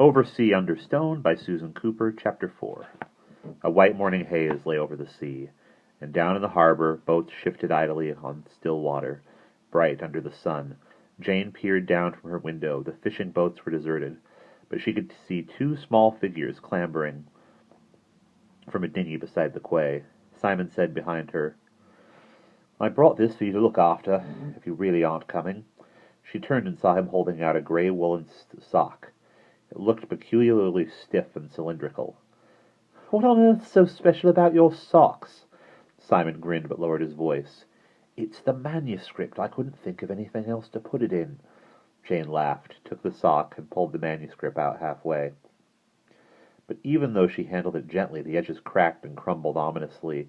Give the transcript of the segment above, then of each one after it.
Oversea Under Stone by Susan Cooper, Chapter 4. A white morning haze lay over the sea, and down in the harbor boats shifted idly on still water, bright under the sun. Jane peered down from her window. The fishing boats were deserted, but she could see two small figures clambering from a dinghy beside the quay. Simon said behind her, "I brought this for you to look after, if you really aren't coming." She turned and saw him holding out a grey woolen sock. It looked peculiarly stiff and cylindrical. "What on earth's so special about your socks?" Simon grinned but lowered his voice. "It's the manuscript. I couldn't think of anything else to put it in." Jane laughed, took the sock, and pulled the manuscript out halfway. But even though she handled it gently, the edges cracked and crumbled ominously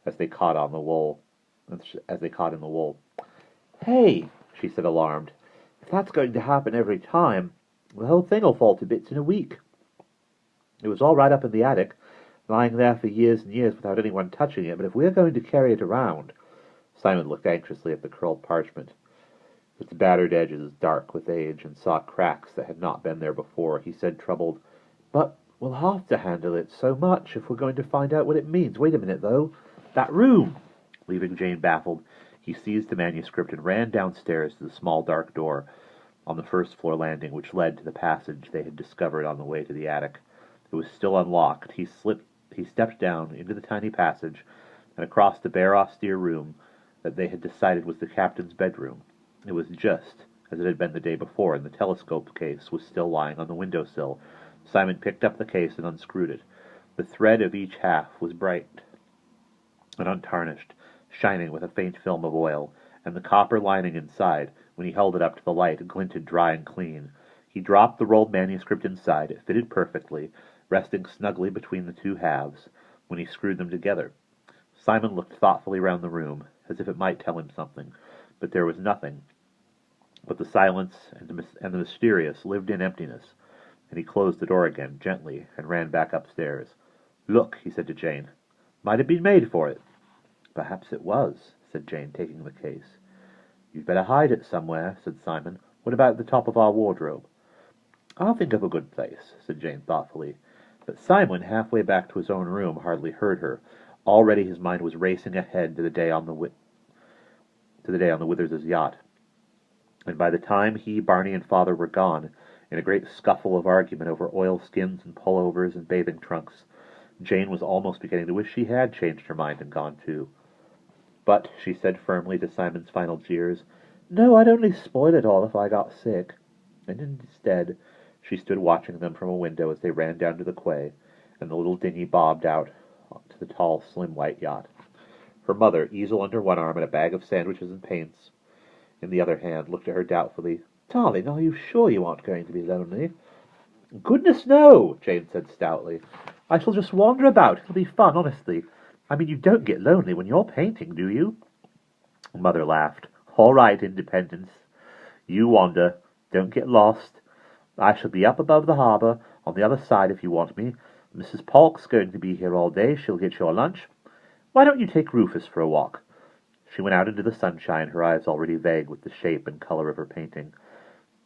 as they caught in the wool. "Hey," she said, alarmed. "If that's going to happen every time, the whole thing'll fall to bits in a week. It was all right up in the attic, lying there for years and years without anyone touching it, but if we're going to carry it around—" Simon looked anxiously at the curled parchment. Its battered edges, dark with age, and saw cracks that had not been there before. He said, troubled, "But we'll have to handle it so much if we're going to find out what it means. Wait a minute, though. That room!" Leaving Jane baffled, he seized the manuscript and ran downstairs to the small dark door on the first-floor landing, which led to the passage they had discovered on the way to the attic. It was still unlocked. He stepped down into the tiny passage and across the bare, austere room that they had decided was the captain's bedroom. It was just as it had been the day before, and the telescope case was still lying on the window-sill. Simon picked up the case and unscrewed it. The thread of each half was bright and untarnished, shining with a faint film of oil, and the copper lining inside, when he held it up to the light, glinted dry and clean. He dropped the rolled manuscript inside. It fitted perfectly, resting snugly between the two halves when he screwed them together. Simon looked thoughtfully round the room, as if it might tell him something, but there was nothing but the silence and the mysterious, lived-in emptiness, and he closed the door again, gently, and ran back upstairs. "Look," he said to Jane. "Might have been made for it." "Perhaps it was," said Jane, taking the case. "You'd better hide it somewhere," said Simon. "What about the top of our wardrobe?" "I'll think of a good place," said Jane thoughtfully. But Simon, halfway back to his own room, hardly heard her. Already his mind was racing ahead to the day on the Withers' yacht. And by the time he, Barney, and Father were gone, in a great scuffle of argument over oilskins and pullovers and bathing trunks, Jane was almost beginning to wish she had changed her mind and gone too. "But," she said firmly to Simon's final jeers, "no, I'd only spoil it all if I got sick." And instead, she stood watching them from a window as they ran down to the quay, and the little dinghy bobbed out to the tall, slim white yacht. Her mother, easel under one arm and a bag of sandwiches and paints in the other hand, looked at her doubtfully. "Darling, are you sure you aren't going to be lonely?" "Goodness, no," Jane said stoutly. "I shall just wander about. It'll be fun, honestly. I mean, you don't get lonely when you're painting, do you?" Mother laughed. "All right, Independence. You wander. Don't get lost. I shall be up above the harbour, on the other side if you want me. Mrs. Polk's going to be here all day. She'll get your lunch. Why don't you take Rufus for a walk?" She went out into the sunshine, her eyes already vague with the shape and color of her painting.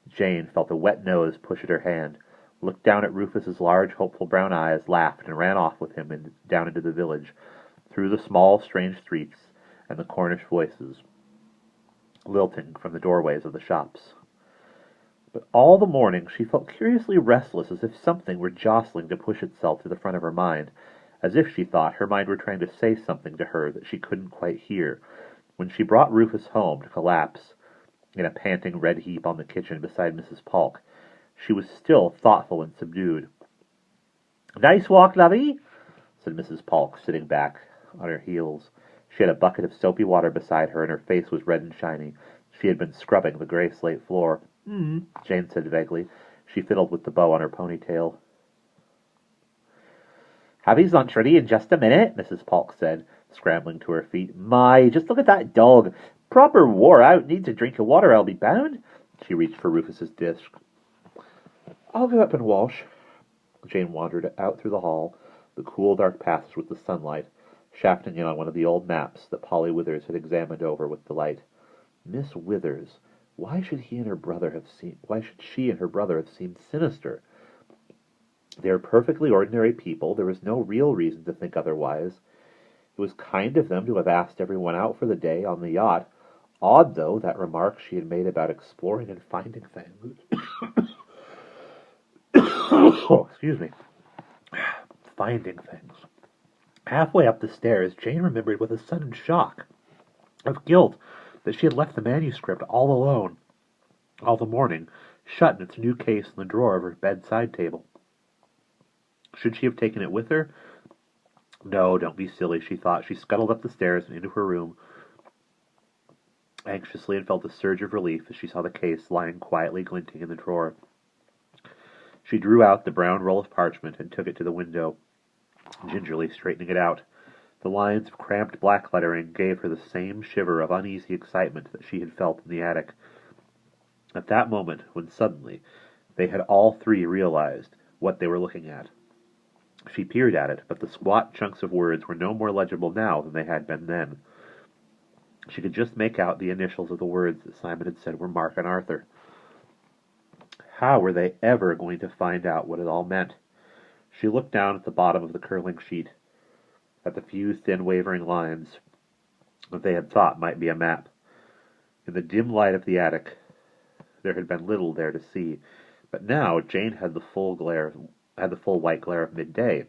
Jane felt a wet nose push at her hand, looked down at Rufus's large, hopeful brown eyes, laughed, and ran off with him down into the village, through the small, strange streets and the Cornish voices lilting from the doorways of the shops. But all the morning she felt curiously restless, as if something were jostling to push itself to the front of her mind, as if, she thought, her mind were trying to say something to her that she couldn't quite hear. When she brought Rufus home to collapse in a panting red heap on the kitchen beside Mrs. Polk, she was still thoughtful and subdued. "Nice walk, lovey," said Mrs. Polk, sitting back on her heels. She had a bucket of soapy water beside her, and her face was red and shiny. She had been scrubbing the gray slate floor. Jane said vaguely. She fiddled with the bow on her ponytail. "Have his lunch ready in just a minute," Mrs. Polk said, scrambling to her feet. "My, just look at that dog. Proper wore out. Needs a drink of water, I'll be bound." She reached for Rufus's dish. "I'll go up and wash." Jane wandered out through the hall, the cool, dark passage with the sunlight, shafting in on one of the old maps that Polly Withers had examined over with delight. Miss Withers. Why should she and her brother have seemed sinister? They were perfectly ordinary people. There was no real reason to think otherwise. It was kind of them to have asked everyone out for the day on the yacht. Odd, though, that remark she had made about exploring and finding things. Oh, excuse me. Finding things. Halfway up the stairs, Jane remembered with a sudden shock of guilt that she had left the manuscript all alone, all the morning, shut in its new case in the drawer of her bedside table. Should she have taken it with her? No, don't be silly, she thought. She scuttled up the stairs and into her room anxiously and felt a surge of relief as she saw the case lying quietly glinting in the drawer. She drew out the brown roll of parchment and took it to the window, gingerly straightening it out. The lines of cramped black lettering gave her the same shiver of uneasy excitement that she had felt in the attic. At that moment, when suddenly they had all three realized what they were looking at. She peered at it, but the squat chunks of words were no more legible now than they had been then. She could just make out the initials of the words that Simon had said were Mark and Arthur. How were they ever going to find out what it all meant? She looked down at the bottom of the curling sheet, at the few thin wavering lines that they had thought might be a map. In the dim light of the attic, there had been little there to see, but now Jane had the full white glare of midday.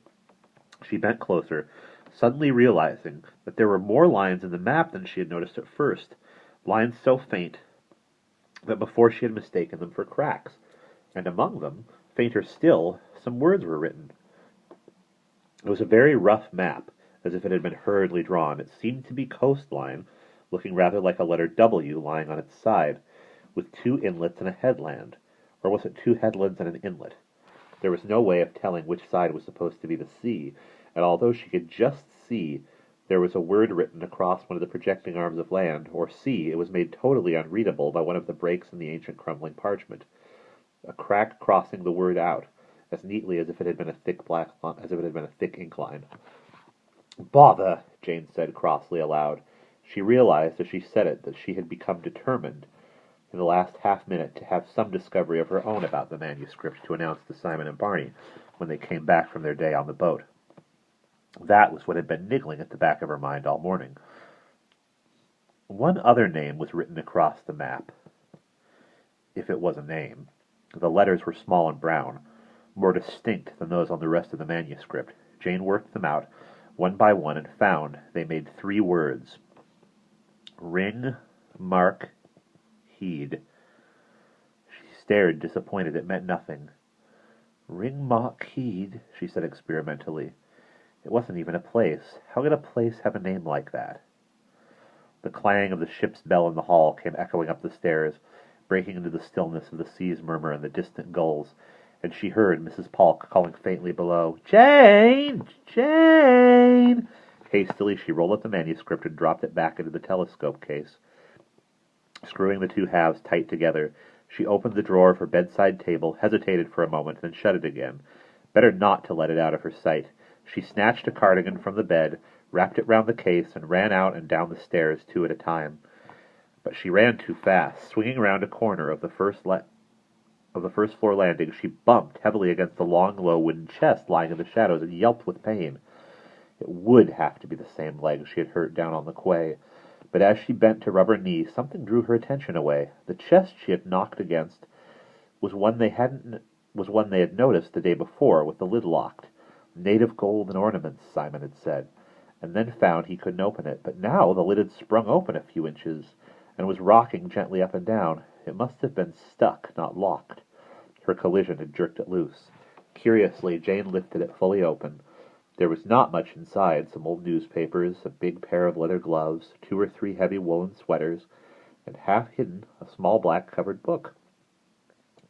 She bent closer, suddenly realizing that there were more lines in the map than she had noticed at first, lines so faint that before she had mistaken them for cracks, and among them, fainter still, some words were written. It was a very rough map, as if it had been hurriedly drawn. It seemed to be coastline, looking rather like a letter W lying on its side, with two inlets and a headland. Or was it two headlands and an inlet? There was no way of telling which side was supposed to be the sea, and although she could just see there was a word written across one of the projecting arms of land, or sea, it was made totally unreadable by one of the breaks in the ancient crumbling parchment. A crack crossing the word out, as neatly as if it had been a thick ink line. "Bother!" Jane said crossly aloud. She realized as she said it that she had become determined in the last half-minute to have some discovery of her own about the manuscript to announce to Simon and Barney when they came back from their day on the boat. That was what had been niggling at the back of her mind all morning. One other name was written across the map, if it was a name. The letters were small and brown, more distinct than those on the rest of the manuscript. Jane worked them out, one by one, and found they made 3 words. Ring, mark, heed. She stared, disappointed. It meant nothing. Ring, mark, heed, she said experimentally. It wasn't even a place. How could a place have a name like that? The clang of the ship's bell in the hall came echoing up the stairs, breaking into the stillness of the sea's murmur and the distant gulls, and she heard Mrs. Polk calling faintly below, "Jane! Jane!" Hastily she rolled up the manuscript and dropped it back into the telescope case. Screwing the 2 halves tight together, she opened the drawer of her bedside table, hesitated for a moment, then shut it again. Better not to let it out of her sight. She snatched a cardigan from the bed, wrapped it round the case, and ran out and down the stairs 2 at a time. But she ran too fast. Swinging round a corner of the first floor landing, she bumped heavily against the long, low wooden chest lying in the shadows and yelped with pain. It would have to be the same leg she had hurt down on the quay. But as she bent to rub her knee, something drew her attention away. The chest she had knocked against was one they had noticed the day before, with the lid locked. Native gold and ornaments, Simon had said, and then found he couldn't open it. But now the lid had sprung open a few inches, and was rocking gently up and down. It must have been stuck, not locked. Her collision had jerked it loose. Curiously, Jane lifted it fully open. There was not much inside: some old newspapers, a big pair of leather gloves, 2 or 3 heavy woolen sweaters, and half hidden a small black-covered book.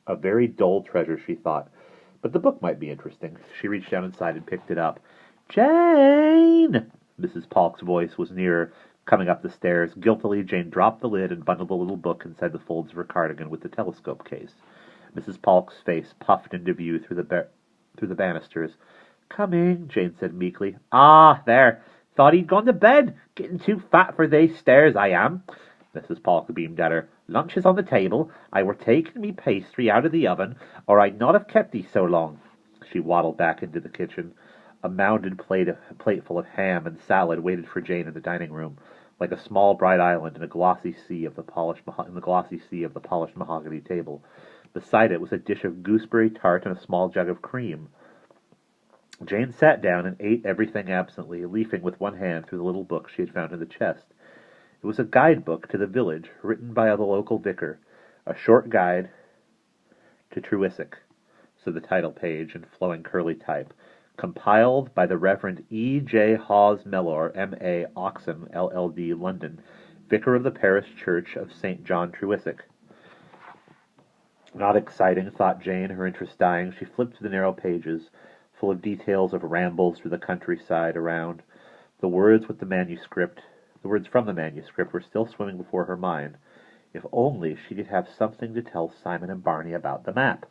A very dull treasure, she thought, but the book might be interesting. She reached down inside and picked it up. "Jane!" Mrs. Polk's voice was nearer, coming up the stairs. Guiltily, Jane dropped the lid and bundled the little book inside the folds of her cardigan with the telescope case. Mrs. Polk's face puffed into view through the banisters. "Coming," Jane said meekly. "Ah, there. Thought he'd gone to bed. Getting too fat for they stairs, I am." Mrs. Polk beamed at her. "Lunch is on the table. I were taking me pastry out of the oven, or I'd not have kept thee so long." She waddled back into the kitchen. A mounded plateful of ham and salad waited for Jane in the dining room, like a small bright island in the glossy sea of the polished mahogany table. Beside it was a dish of gooseberry tart and a small jug of cream. Jane sat down and ate everything absently, leafing with one hand through the little book she had found in the chest. It was a guidebook to the village, written by the local vicar, a short guide to Trewisic, said the title page in flowing curly type, compiled by the Reverend E. J. Hawes Mellor, M.A., Oxon, LL.D., London, vicar of the parish church of St. John Trewisic. Not exciting, thought Jane, her interest dying. She flipped through the narrow pages, full of details of rambles through the countryside around. The words from the manuscript were still swimming before her mind. If only she could have something to tell Simon and Barney about the map.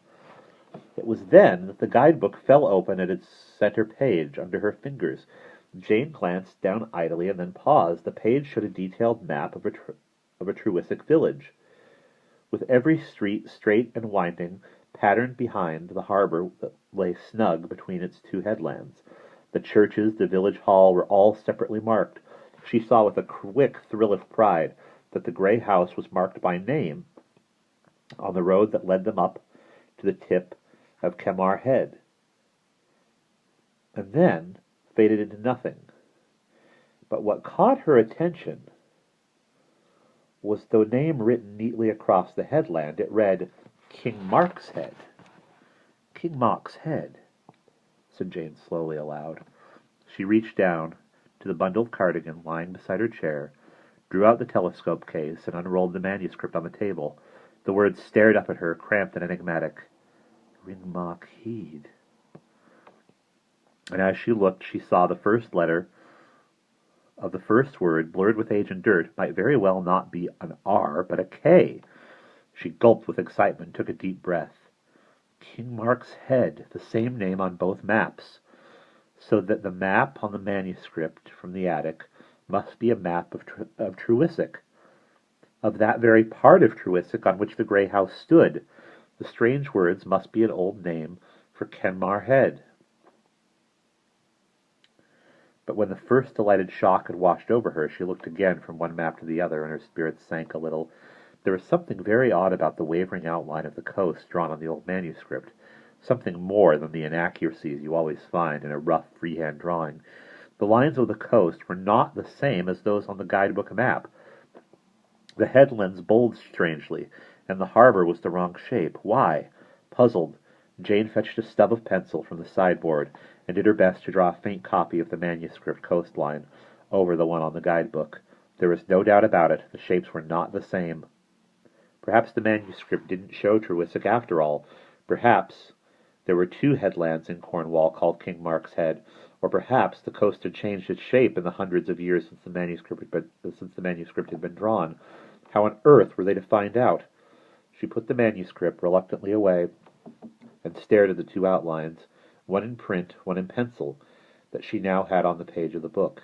It was then that the guidebook fell open at its center page under her fingers. Jane glanced down idly and then paused. The page showed a detailed map of a Trewisic village, with every street straight and winding, patterned behind the harbor that lay snug between its two headlands. The churches, the village hall, were all separately marked. She saw with a quick thrill of pride that the grey house was marked by name on the road that led them up to the tip of Kemar Head, and then faded into nothing. But what caught her attention was the name written neatly across the headland. It read, King Mark's Head. King Mark's Head, said Jane slowly aloud. She reached down to the bundle of cardigan lying beside her chair, drew out the telescope case, and unrolled the manuscript on the table. The words stared up at her, cramped and enigmatic. Ringmark Heed. And as she looked, she saw the first letter of the first word, blurred with age and dirt, might very well not be an R, but a K. She gulped with excitement, took a deep breath. King Mark's Head, the same name on both maps, so that the map on the manuscript from the attic must be a map of Trewisic, of that very part of Trewisic on which the grey house stood. The strange words must be an old name for Kenmare Head. But when the first delighted shock had washed over her, she looked again from one map to the other, and her spirits sank a little. There was something very odd about the wavering outline of the coast drawn on the old manuscript, something more than the inaccuracies you always find in a rough freehand drawing. The lines of the coast were not the same as those on the guidebook map. The headlands bulged strangely, and the harbor was the wrong shape. Why? Puzzled, Jane fetched a stub of pencil from the sideboard and did her best to draw a faint copy of the manuscript coastline over the one on the guidebook. There was no doubt about it. The shapes were not the same. Perhaps the manuscript didn't show Trewisic after all. Perhaps there were two headlands in Cornwall called King Mark's Head, or perhaps the coast had changed its shape in the hundreds of years since the manuscript had been drawn. How on earth were they to find out? She put the manuscript reluctantly away and stared at the two outlines, one in print, one in pencil, that she now had on the page of the book.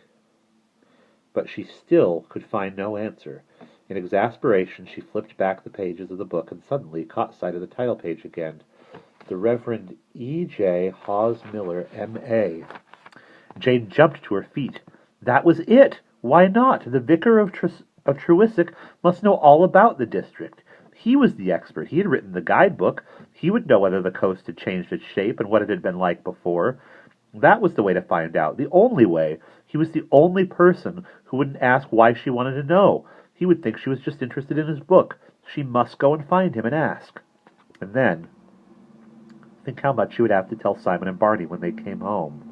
But she still could find no answer. In exasperation, she flipped back the pages of the book and suddenly caught sight of the title page again. The Reverend E. J. Hawes Miller, M.A. Jane jumped to her feet. That was it! Why not? The vicar of Trewisic must know all about the district. He was the expert. He had written the guidebook. He would know whether the coast had changed its shape and what it had been like before. That was the way to find out. The only way. He was the only person who wouldn't ask why she wanted to know. He would think she was just interested in his book. She must go and find him and ask. And then, think how much she would have to tell Simon and Barney when they came home.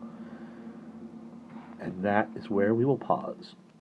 And that is where we will pause.